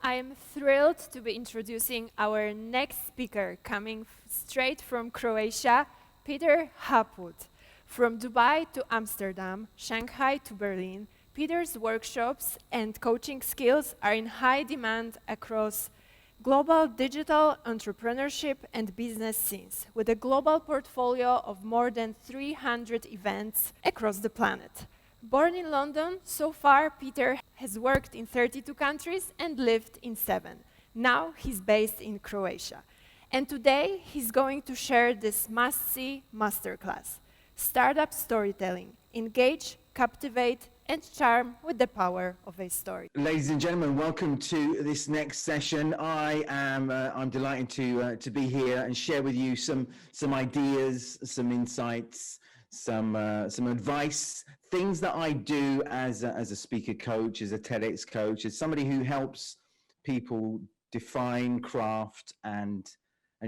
I'm thrilled to be introducing our next speaker, coming straight from Croatia, Peter Hopwood. From Dubai to Amsterdam, Shanghai to Berlin, Peter's workshops and coaching skills are in high demand across global digital entrepreneurship and business scenes, with a global portfolio of more than 300 events across the planet. Born in London, so far Peter has worked in 32 countries and lived in 7. Now he's based in Croatia. And today he's going to share this must-see masterclass: Startup Storytelling. Engage, captivate, and charm with the power of a story. Ladies and gentlemen, welcome to this next session. I'm delighted to be here and share with you some ideas, some insights, some advice, things that I do as a speaker coach, as a TEDx coach, as somebody who helps people define, craft, and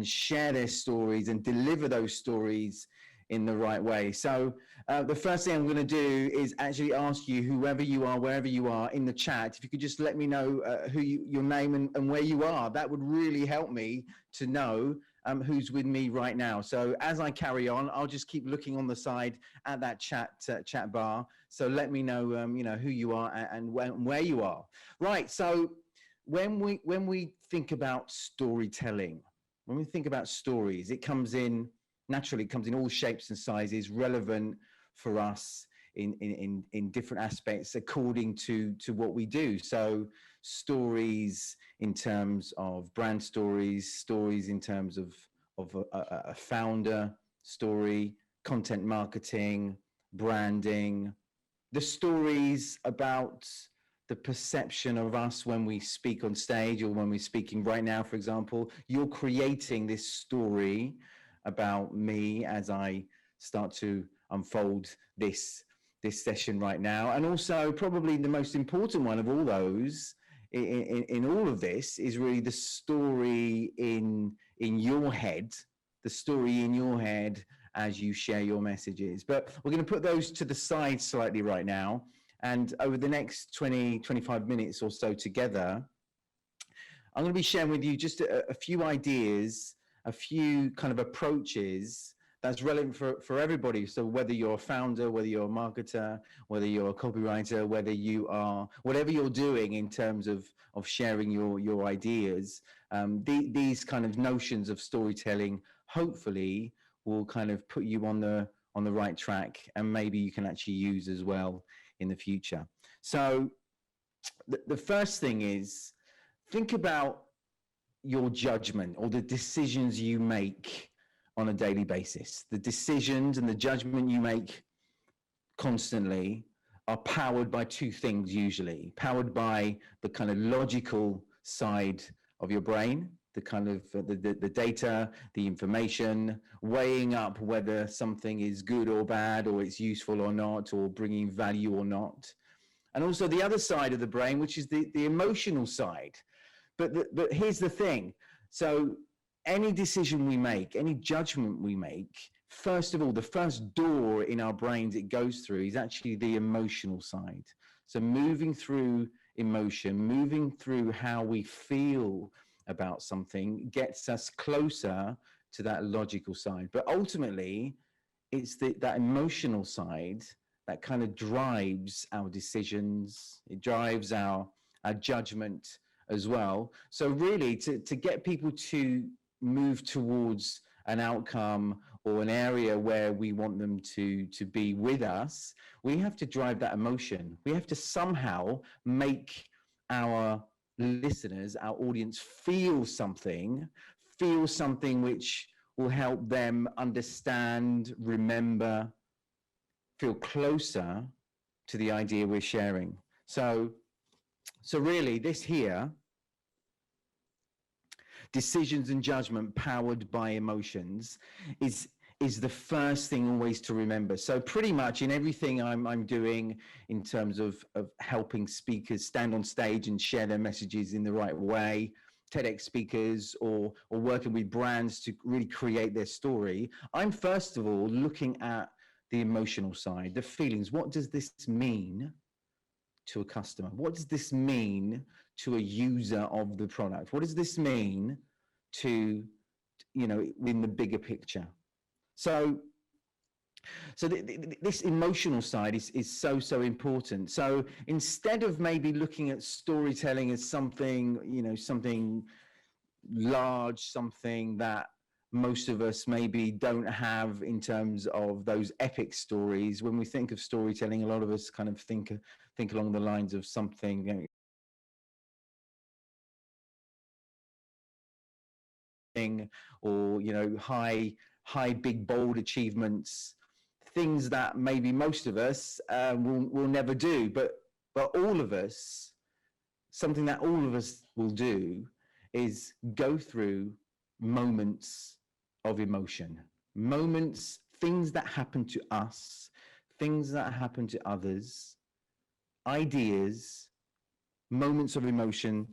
share their stories and deliver those stories in the right way. So the first thing I'm going to do is actually ask you, whoever you are, wherever you are, in the chat, if you could just let me know your name and where you are. That would really help me to know who's with me right now. So as I carry on, I'll just keep looking on the side at that chat bar. So let me know, who you are and where you are. Right. So when we think about storytelling, when we think about stories, it comes in naturally, it comes in all shapes and sizes, relevant for us in different aspects according to what we do. So stories in terms of brand stories in terms of a founder story, content marketing, branding, the stories about the perception of us when we speak on stage or when we're speaking right now, for example. You're creating this story about me as I start to unfold this session right now. And also probably the most important one of all those in all of this is really the story in your head, the story in your head as you share your messages. But we're going to put those to the side slightly right now. And over the next 25 minutes or so together, I'm going to be sharing with you just a few ideas, a few kind of approaches that's relevant for everybody. So whether you're a founder, whether you're a marketer, whether you're a copywriter, whether you are, whatever you're doing in terms of sharing your ideas, these kind of notions of storytelling hopefully will kind of put you on the right track, and maybe you can actually use as well in the future. So the first thing is, think about your judgment or the decisions you make on a daily basis. The decisions and the judgment you make constantly are powered by two things, usually. Powered by the kind of logical side of your brain, the kind of the data, the information, weighing up whether something is good or bad, or it's useful or not, or bringing value or not. And also the other side of the brain, which is the emotional side. But here's the thing. So any decision we make, any judgment we make, first of all, the first door in our brains it goes through is actually the emotional side. So moving through emotion, moving through how we feel about something gets us closer to that logical side. But ultimately, it's that emotional side that kind of drives our decisions. It drives our judgment as well. So really, to get people to move towards an outcome or an area where we want them to be with us, we have to drive that emotion. We have to somehow make our listeners, our audience, feel something which will help them understand, remember, feel closer to the idea we're sharing. So really, this here, decisions and judgment powered by emotions, is the first thing always to remember. So pretty much in everything I'm doing in terms of helping speakers stand on stage and share their messages in the right way, TEDx speakers, or working with brands to really create their story, I'm first of all looking at the emotional side, the feelings. What does this mean to a customer? What does this mean to a user of the product? What does this mean to, in the bigger picture? So this emotional side is so important. So instead of maybe looking at storytelling as something, something large, something that most of us maybe don't have in terms of those epic stories, when we think of storytelling, a lot of us kind of think along the lines of something, or high big bold achievements, things that maybe most of us will never do, but all of us, something that all of us will do is go through moments of emotion, things that happen to us, things that happen to others, ideas, moments of emotion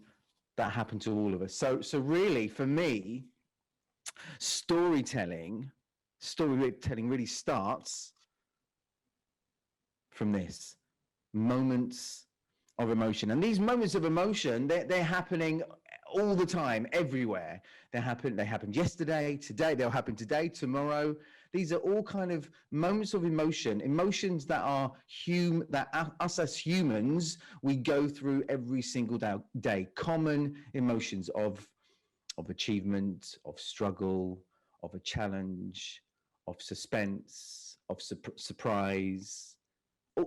that happen to all of us. So really, for me, storytelling really starts from this: moments of emotion. And these moments of emotion, they're happening all the time, everywhere. They happened yesterday, today, they'll happen today, tomorrow. These are all kind of moments of emotions that are us as humans, we go through every single day. Common emotions of achievement, of struggle, of a challenge, of suspense, of surprise.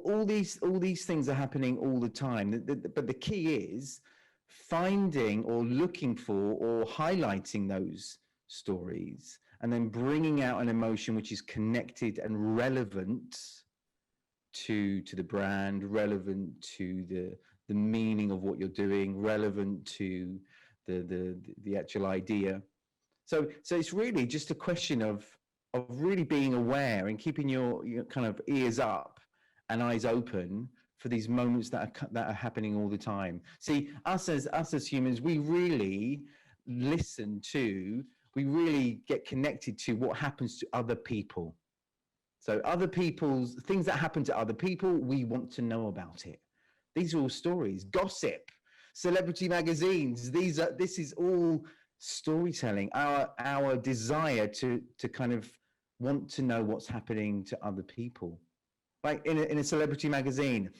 All these things are happening all the time. But the key is finding or looking for or highlighting those stories and then bringing out an emotion which is connected and relevant to the brand, relevant to the meaning of what you're doing, relevant to the actual idea. So it's really just a question of really being aware and keeping your kind of ears up and eyes open for these moments that are happening all the time. See, us as humans, we really we really get connected to what happens to other people. So other people's things that happen to other people, we want to know about it. These are all stories, gossip, celebrity magazines. This is all storytelling. Our desire to kind of want to know what's happening to other people. Like in a celebrity magazine,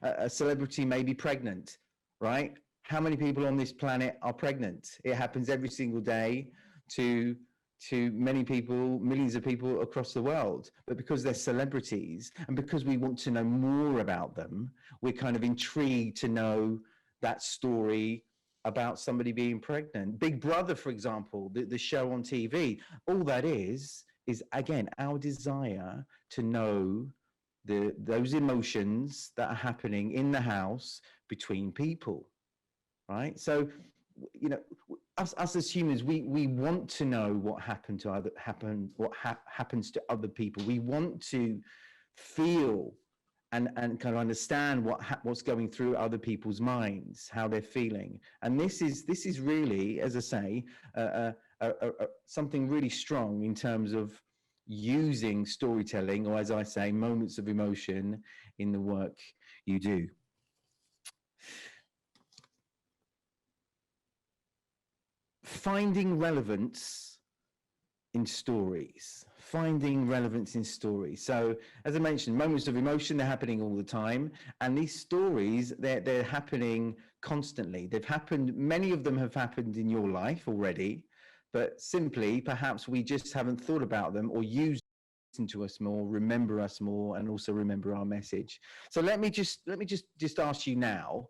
a celebrity may be pregnant, right? How many people on this planet are pregnant? It happens every single day to many people, millions of people across the world. But because they're celebrities and because we want to know more about them, we're kind of intrigued to know that story about somebody being pregnant. Big Brother, for example, the show on TV, all that is again our desire to know those emotions that are happening in the house between people, right? So, us as humans, we want to know what happens to other people. We want to feel and kind of understand what's going through other people's minds, how they're feeling. And this is really, as I say, something really strong in terms of using storytelling, or as I say, moments of emotion in the work you do. Finding relevance in stories. So, as I mentioned, moments of emotion, they're happening all the time. And these stories, they're happening constantly. Many of them have happened in your life already, but simply, perhaps we just haven't thought about them or used listen to us more, remember us more, and also remember our message. So let me just ask you now,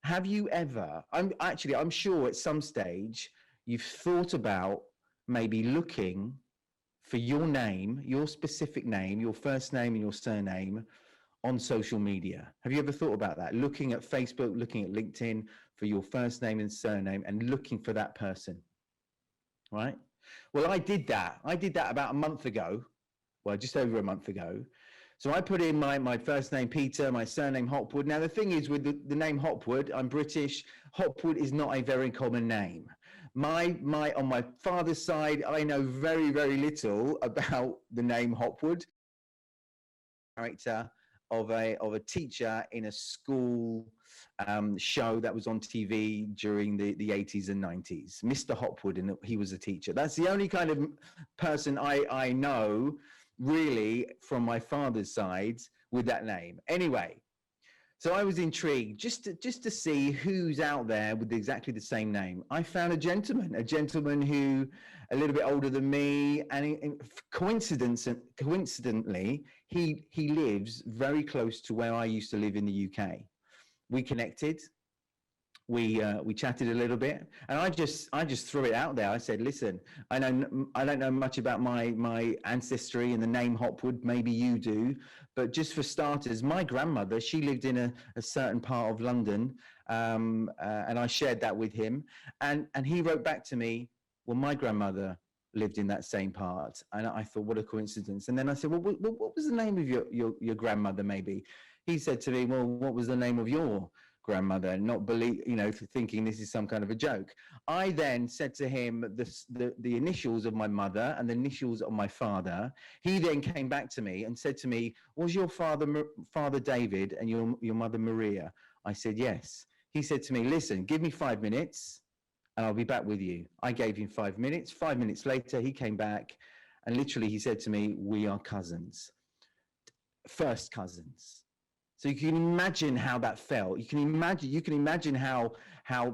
have you ever, I'm sure at some stage you've thought about maybe looking for your name, your specific name, your first name and your surname on social media. Have you ever thought about that? Looking at Facebook, looking at LinkedIn for your first name and surname and looking for that person, right? Well, I did that about a month ago. Well, just over a month ago. So I put in my first name, Peter, my surname, Hopwood. Now, the thing is with the name Hopwood, I'm British. Hopwood is not a very common name. On my father's side, I know very, very little about the name Hopwood. Character of a teacher in a school show that was on TV during the 80s and 90s. Mr. Hopwood, and he was a teacher. That's the only kind of person I know really from my father's side with that name. Anyway, so I was intrigued just to see who's out there with exactly the same name. I found a gentleman who a little bit older than me, and coincidentally, he lives very close to where I used to live in the UK. We connected. We chatted a little bit, and I just threw it out there. I said, "Listen, I don't know much about my ancestry and the name Hopwood. Maybe you do, but just for starters, my grandmother, she lived in a certain part of London, and I shared that with him, and he wrote back to me, well, my grandmother lived in that same part, and I thought, what a coincidence. And then I said, well, what was the name of your grandmother? Maybe he said to me, well, what was the name of your grandmother? Not thinking this is some kind of a joke. I then said to him the initials of my mother and the initials of my father. He then came back to me and said to me, was your father David and your mother Maria? I said, yes. He said to me, listen, give me 5 minutes and I'll be back with you. I gave him 5 minutes. 5 minutes later, he came back and literally he said to me, we are cousins, first cousins. So you can imagine how that felt. You can imagine how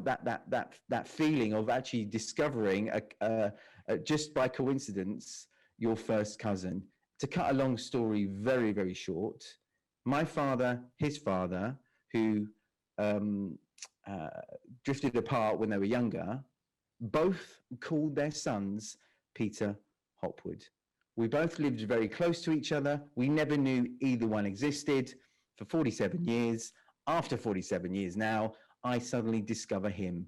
that feeling of actually discovering just by coincidence your first cousin. To cut a long story very, very short, my father, his father, who drifted apart when they were younger, both called their sons Peter Hopwood. We both lived very close to each other. We never knew either one existed. For 47 years, after 47 years now, I suddenly discover him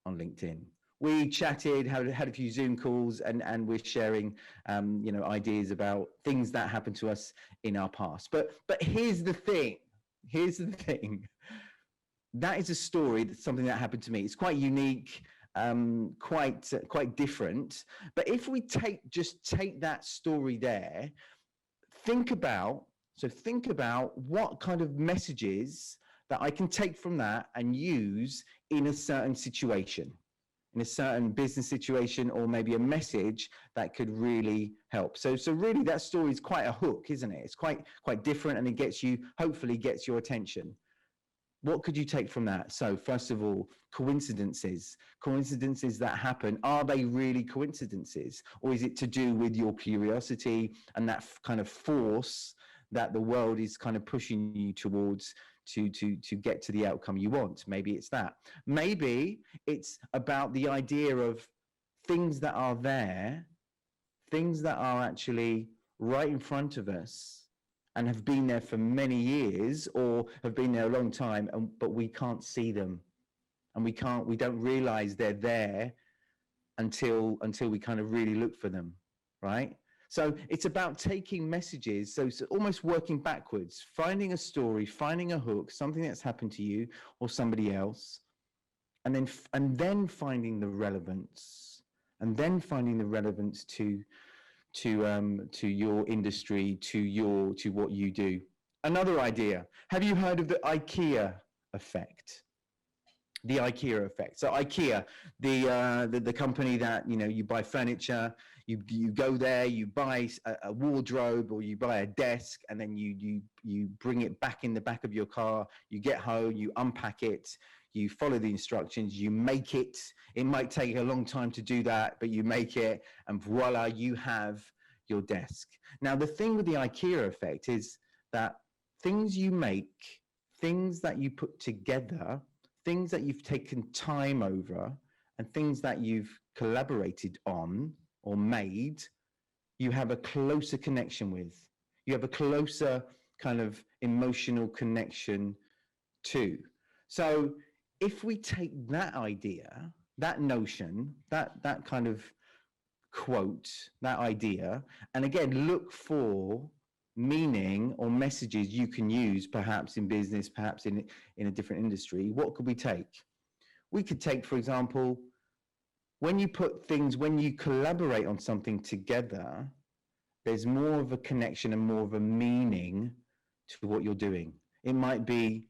on LinkedIn. We chatted, had a few Zoom calls, and we're sharing, ideas about things that happened to us in our past. But here's the thing. That is a story, that's something that happened to me. It's quite unique, quite different. But if we take that story there, think about what kind of messages that I can take from that and use in a certain situation, in a certain business situation, or maybe a message that could really help. So really that story is quite a hook, isn't it? It's quite different, and it hopefully gets your attention. What could you take from that? So first of all, coincidences that happen, are they really coincidences? Or is it to do with your curiosity and that kind of force that the world is kind of pushing you towards to get to the outcome you want? Maybe it's that. Maybe it's about the idea of things that are there, things that are actually right in front of us and have been there for many years or have been there a long time, but we can't see them, and we don't realize they're there until we kind of really look for them, right? So it's about taking messages, so almost working backwards, finding a story, finding a hook, something that's happened to you or somebody else, and then finding the relevance, to your industry, to what you do. Another idea. Have you heard of the IKEA effect? The IKEA effect. So IKEA, the company that, you buy furniture, you go there, you buy a wardrobe or you buy a desk, and then you bring it back in the back of your car. You get home, you unpack it, you follow the instructions, you make it. It might take a long time to do that, but you make it, and voila, you have your desk. Now, the thing with the IKEA effect is that things you make, things that you put together, things that you've taken time over, and things that you've collaborated on or made, you have a closer connection with. You have a closer kind of emotional connection to. So if we take that idea, that notion, that kind of quote, that idea, and again, look for meaning or messages you can use, perhaps in business, perhaps in a different industry, what could we take? We could take, for example, when you collaborate on something together, there's more of a connection and more of a meaning to what you're doing. It might be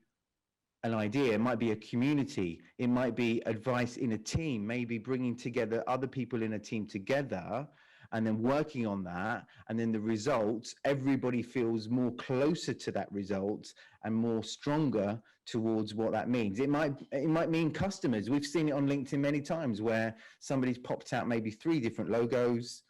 an idea. It might be a community. It might be advice in a team, maybe bringing together other people in a team together and then working on that. And then the results, everybody feels more closer to that result and more stronger towards what that means. It might mean customers. We've seen it on LinkedIn many times where somebody's popped out maybe 3 different logos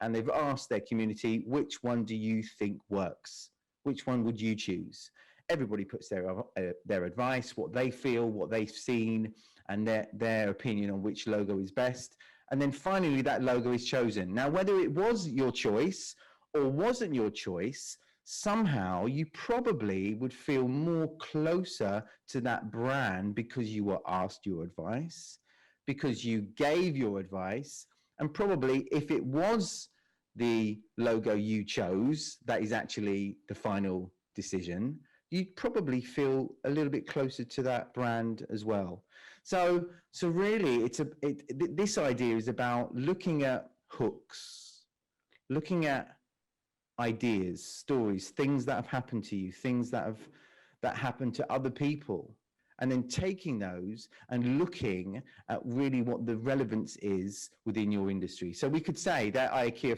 and they've asked their community, which one do you think works? Which one would you choose? Everybody puts their advice, what they feel, what they've seen, and their opinion on which logo is best. And then finally, that logo is chosen. Now, whether it was your choice or wasn't your choice, somehow you probably would feel more closer to that brand because you were asked your advice, because you gave your advice, and probably if it was the logo you chose, that is actually the final decision, you'd probably feel a little bit closer to that brand as well. So really, this idea is about looking at hooks, looking at ideas, stories, things that have happened to you, things that happened to other people, and then taking those and looking at really what the relevance is within your industry. So we could say that IKEA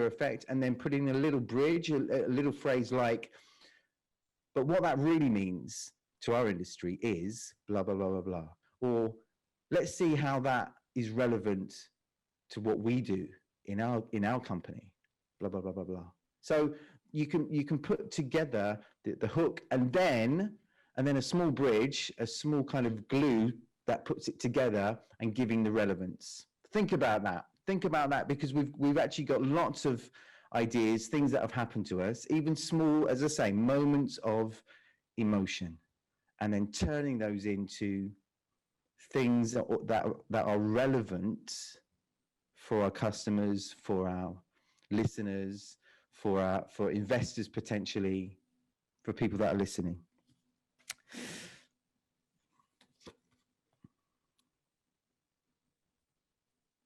effect, and then put in a little bridge, a little phrase like, but what that really means to our industry is blah, blah, blah, blah, blah. Or let's see how that is relevant to what we do in our company, blah, blah, blah, blah, blah. So you can put together the hook and then a small bridge, a small kind of glue that puts it together and giving the relevance. Think about that because we've actually got lots of ideas, things that have happened to us, even small, as I say, moments of emotion, and then turning those into things that are relevant for our customers, for our listeners, for investors potentially, for people that are listening.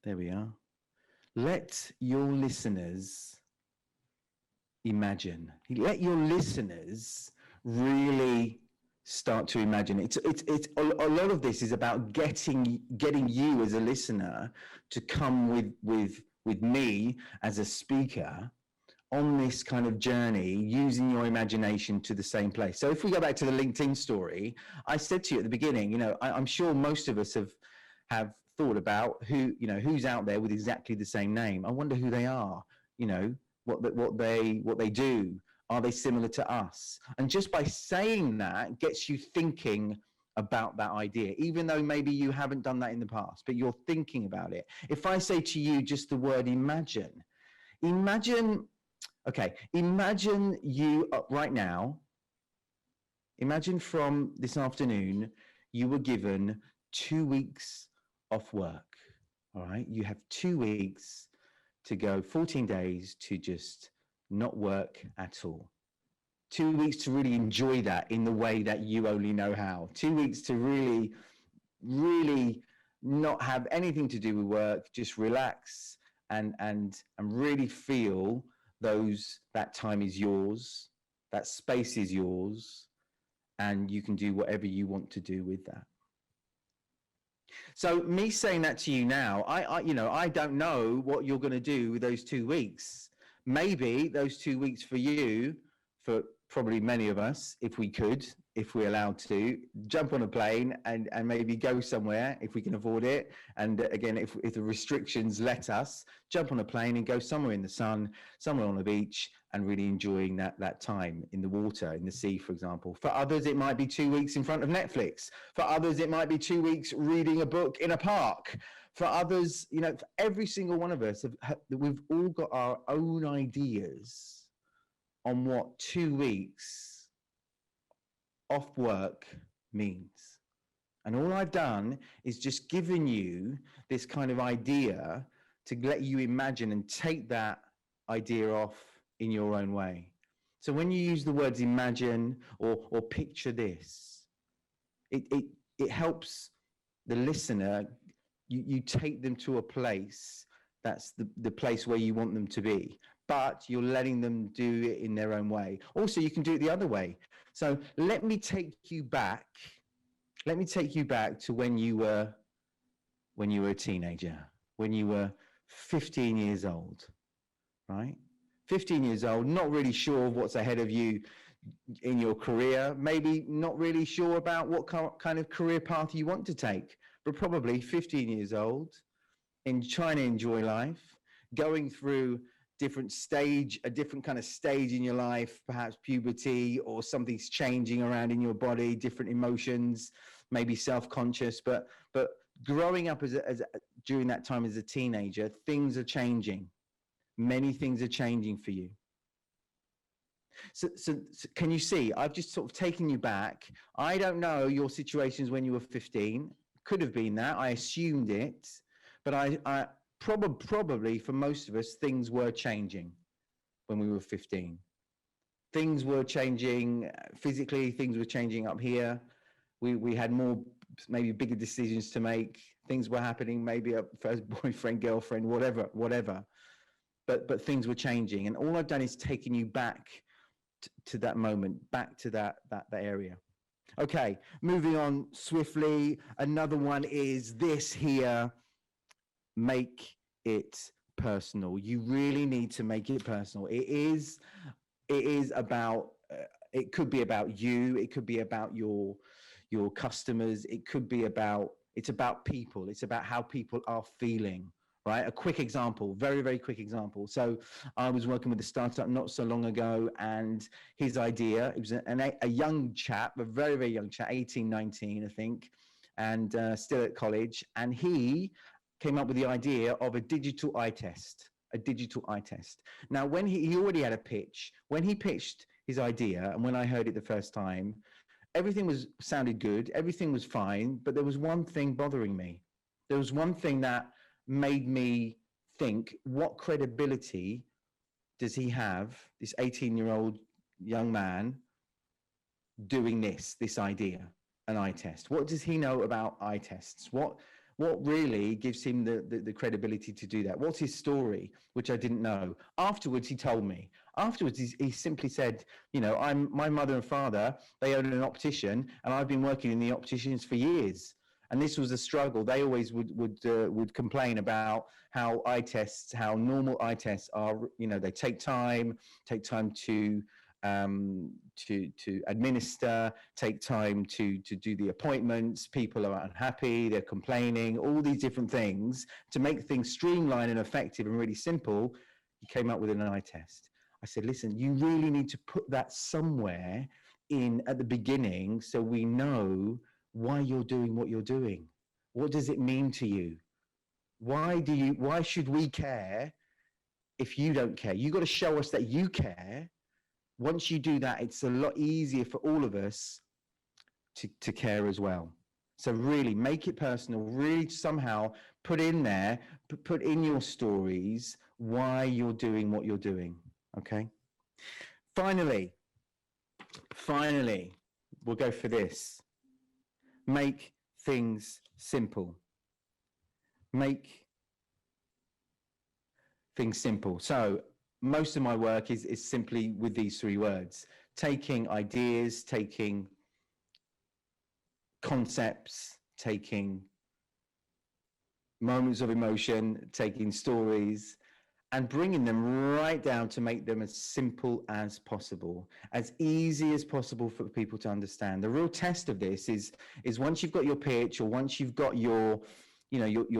There we are. Let your listeners imagine. Let your listeners really start to imagine. It's a lot of this is about getting you as a listener to come with me as a speaker on this kind of journey, using your imagination to the same place. So if we go back to the LinkedIn story, I said to you at the beginning, I'm sure most of us have thought about who's out there with exactly the same name. I wonder who they are, what they do. Are they similar to us? And just by saying that gets you thinking about that idea, even though maybe you haven't done that in the past, but you're thinking about it. If I say to you just the word imagine you right now, imagine from this afternoon, you were given 2 weeks off work, all right? You have 2 weeks to go, 14 days to just not work at all. 2 weeks to really enjoy that in the way that you only know how. 2 weeks to really, really not have anything to do with work, just relax and really feel that time is yours, that space is yours, and you can do whatever you want to do with that. So me saying that to you now, I don't know what you're going to do with those 2 weeks. Maybe those 2 weeks for you, for probably many of us, if we're allowed to, jump on a plane and maybe go somewhere if we can afford it. And again, if the restrictions let us, jump on a plane and go somewhere in the sun, somewhere on the beach, and really enjoying that time in the water, in the sea, for example. For others, it might be 2 weeks in front of Netflix. For others, it might be 2 weeks reading a book in a park. For others, for every single one of us, we've all got our own ideas on what 2 weeks off work means. And all I've done is just given you this kind of idea to let you imagine and take that idea off in your own way. So when you use the words imagine or picture this, it helps the listener, you take them to a place that's the place where you want them to be, but you're letting them do it in their own way. Also, you can do it the other way. So let me take you back Let me take you back to when you were a teenager, when you were 15 years old, right? 15 years old, not really sure of what's ahead of you in your career, maybe not really sure about what kind of career path you want to take, but probably 15 years old, in trying to enjoy life, going through a different kind of stage in your life, perhaps puberty or something's changing around in your body, different emotions, maybe self-conscious, but growing up during that time as a teenager, things are changing. Many things are changing for you. So can you see, I've just sort of taken you back. I don't know your situations when you were 15. Could have been that. I assumed it. But I probably for most of us, things were changing when we were 15. Things were changing physically. Things were changing up here. We had more, maybe bigger decisions to make. Things were happening, maybe a first boyfriend, girlfriend, whatever. But things were changing. And all I've done is taken you back to that moment, back to that area. Okay, moving on swiftly. Another one is this here. Make it personal. You really need to make it personal. It is about, it could be about you. It could be about your customers. It could be about, it's about people. It's about how people are feeling, right? A quick example, very, very quick example. So I was working with a startup not so long ago, and his idea, it was a young chap, a very, very young chap, 18, 19, I think, and still at college. And he came up with the idea of a digital eye test. Now, when he already had a pitch, when he pitched his idea, and when I heard it the first time, everything sounded good, everything was fine, but there was one thing bothering me. There was one thing that made me think, what credibility does he have, this 18-year-old young man, doing this idea, an eye test? What does he know about eye tests? What really gives him the credibility to do that? What's his story, which I didn't know? Afterwards, he told me. Afterwards, he simply said, my mother and father, they own an optician, and I've been working in the opticians for years. And this was a struggle. They always would complain about how normal eye tests are. They take time to administer, take time to do the appointments. People are unhappy, they're complaining, all these different things. To make things streamlined and effective and really simple, he came up with an eye test. I said, listen, you really need to put that somewhere in at the beginning so we know why you're doing what you're doing. What does it mean to you? Why should we care if you don't care? You got to show us that you care. Once you do that, it's a lot easier for all of us to care as well. So really make it personal, really somehow put in there, put in your stories why you're doing what you're doing, okay? Finally, we'll go for this. Make things simple. Make things simple. So most of my work is simply with these three words: taking ideas, taking concepts, taking moments of emotion, taking stories, and bringing them right down to make them as simple as possible, as easy as possible for people to understand. The real test of this is once you've got your pitch, or once you've got your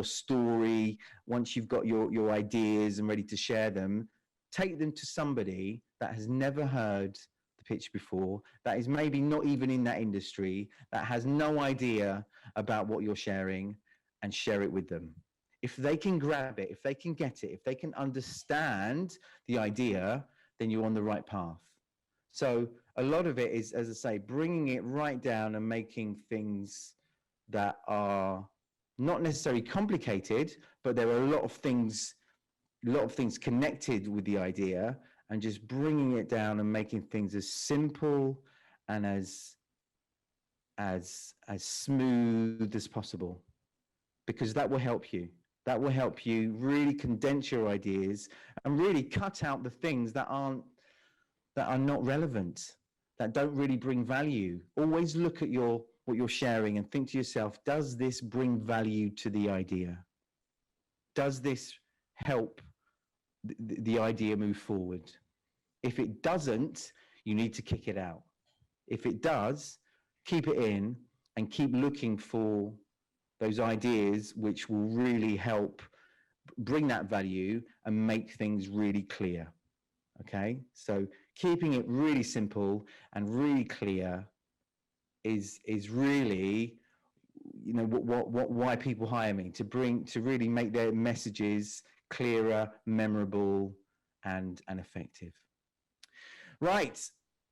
story, once you've got your ideas and ready to share them, take them to somebody that has never heard the pitch before, that is maybe not even in that industry, that has no idea about what you're sharing, and share it with them. If they can grab it, if they can get it, if they can understand the idea, then you're on the right path. So a lot of it is, as I say, bringing it right down and making things that are not necessarily complicated, but there are a lot of things connected with the idea, and just bringing it down and making things as simple and as smooth as possible, because that will help you. That will help you really condense your ideas and really cut out the things that are not relevant, that don't really bring value. Always look at your what you're sharing, and think to yourself, does this bring value to the idea? Does this help the idea move forward? If it doesn't, you need to kick it out. If it does, keep it in and keep looking for those ideas which will really help bring that value and make things really clear. Okay, so keeping it really simple and really clear is really, you know, why people hire me, to really make their messages clearer, memorable, and effective. Right.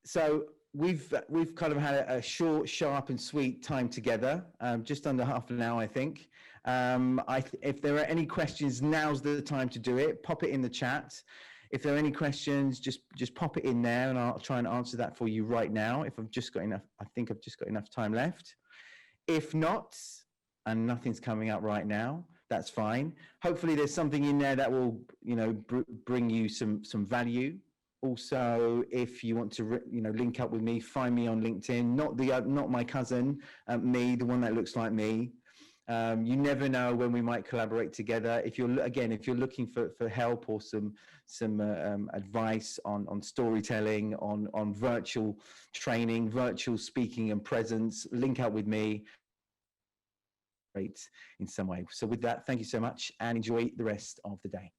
So we've kind of had a short, sharp, and sweet time together, just under half an hour, I think. If there are any questions, now's the time to do it. Pop it in the chat. If there are any questions, just pop it in there, and I'll try and answer that for you right now. If I've just got enough, I think I've just got enough time left. If not, and nothing's coming up right now, that's fine. Hopefully, there's something in there that will, you know, bring you some value. Also, if you want to, you know, link up with me, find me on LinkedIn. Not my cousin, me, the one that looks like me. You never know when we might collaborate together. If you're looking for help or some advice on storytelling, on virtual training, virtual speaking and presence, link up with me in some way. So with that, thank you so much and enjoy the rest of the day.